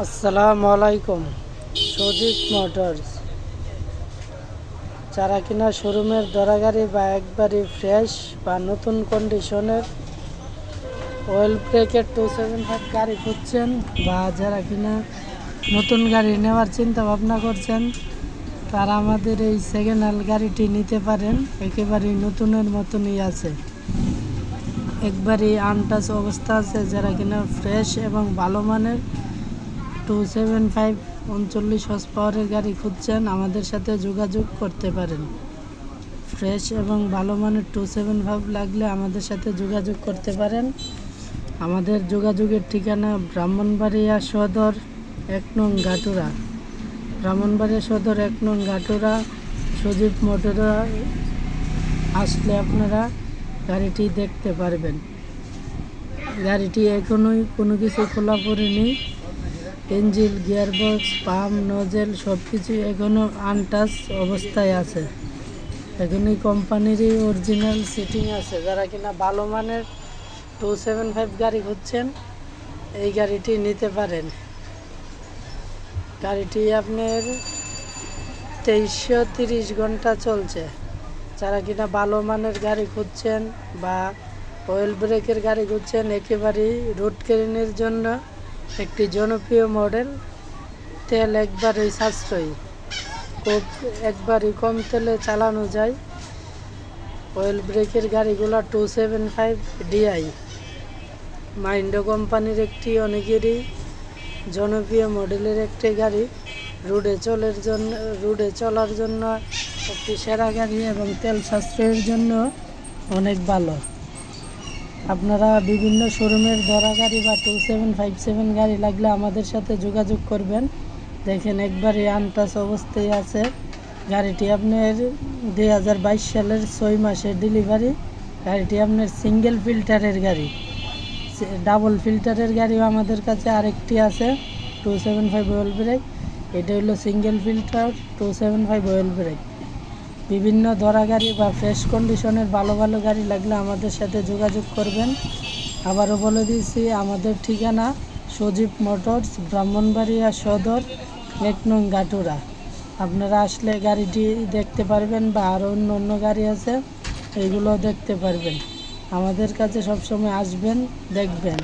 আসসালামু আলাইকুম। সজীব মোটরস, যারা কিনা শোরুমের দরা গাড়ি বা একবারই ফ্রেশ বা নতুন কন্ডিশনের ওয়েল ব্রেকের 275 গাড়ি খুঁজছেন, বা যারা কিনা নতুন গাড়ি নেওয়ার চিন্তা ভাবনা করছেন, তারা আমাদের এই সেকেন্ড হ্যান্ড গাড়িটি নিতে পারেন। একেবারেই নতুনের মতনই আছে, একবারই আনটাচ অবস্থা আছে। যারা কিনা ফ্রেশ এবং ভালো মানের 275 39 হর্স পাওয়ারের গাড়ি খুঁজছেন, আমাদের সাথে যোগাযোগ করতে পারেন। ফ্রেশ এবং ভালো মানের 275 লাগলে আমাদের সাথে যোগাযোগ করতে পারেন। আমাদের যোগাযোগের ঠিকানা ব্রাহ্মণবাড়িয়া সদর 1 নং গাটুরা। ব্রাহ্মণবাড়িয়া সদর 1 নং গাটুরা সজীব মোটরে আসলে আপনারা গাড়িটি দেখতে পারবেন। গাড়িটি এখনোই কোনো কিছু খোলা পড়েনি। ইঞ্জিন, গিয়ারবক্স, পাম্প, নজেল সব কিছু এখনও আনটাচ অবস্থায় আছে। এখনই কোম্পানিরই অরিজিনাল সিটিং আছে। যারা কিনা ভালো মানের 275 গাড়ি খুঁজছেন, এই গাড়িটি নিতে পারেন। গাড়িটি আপনার 2330 ঘন্টা চলছে। যারা কিনা ভালো মানের গাড়ি খুঁজছেন বা অয়েল ব্রেকের গাড়ি খুঁজছেন, একেবারেই রোড ক্লিনের জন্য একটি জনপ্রিয় মডেল। তেল একবারেই সাশ্রয়ী, খুব একবারই কম তেলে চালানো যায়। অয়েল ব্রেকের গাড়িগুলো 275 ডিআই মাইন্ডো কোম্পানির একটি অনেকেরই জনপ্রিয় মডেলের একটি গাড়ি। রোডে চলার জন্য একটি সেরা গাড়ি এবং তেল সাশ্রয়ের জন্য অনেক ভালো। আপনারা বিভিন্ন শোরুমের দরা গাড়ি বা 2757 গাড়ি লাগলে আমাদের সাথে যোগাযোগ করবেন। দেখেন একবারে আনটাচ অবস্থায় আছে। গাড়িটি আপনার 2022 সালের 6 মাসের ডেলিভারি। গাড়িটি আপনার সিঙ্গেল ফিল্টারের গাড়ি। ডাবল ফিল্টারের গাড়িও আমাদের কাছে আরেকটি আছে, 275 ওয়েল ব্রেক। এটা হলো সিঙ্গেল ফিল্টার 275 ওয়েল ব্রেক। বিভিন্ন দরা গাড়ি বা ফ্রেশ কন্ডিশনের ভালো ভালো গাড়ি লাগলে আমাদের সাথে যোগাযোগ করবেন। আবারও বলে দিয়েছি, আমাদের ঠিকানা সজীব মোটরস, ব্রাহ্মণবাড়িয়া সদর 1 নং গাটুরা। আপনারা আসলে গাড়িটি দেখতে পারবেন, বা আরও অন্য অন্য গাড়ি আছে, এইগুলো দেখতে পারবেন। আমাদের কাছে সবসময় আসবেন, দেখবেন।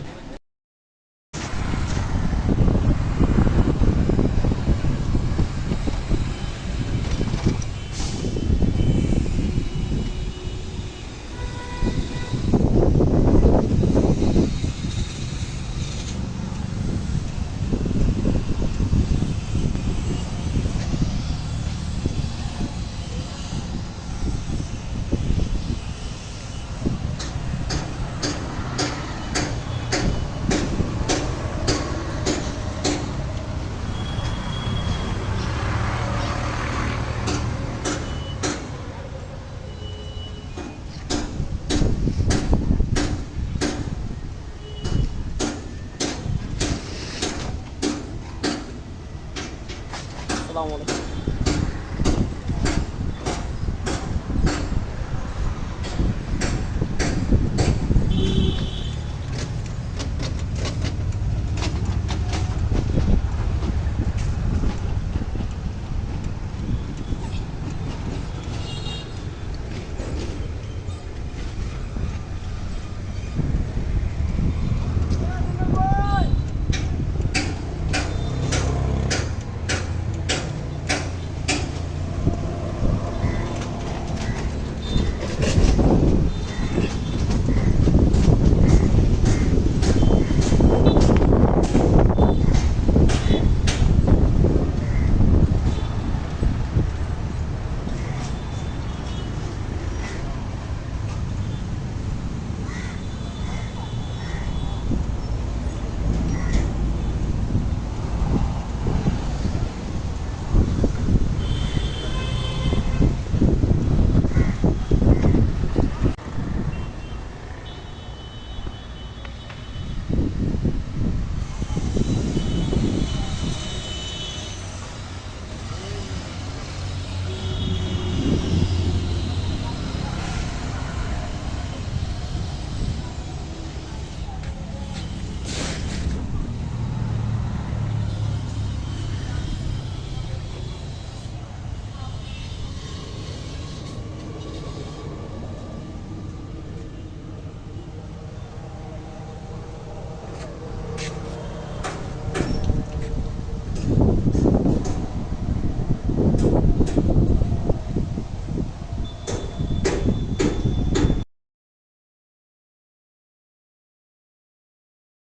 আসসালামু আলাইকুম।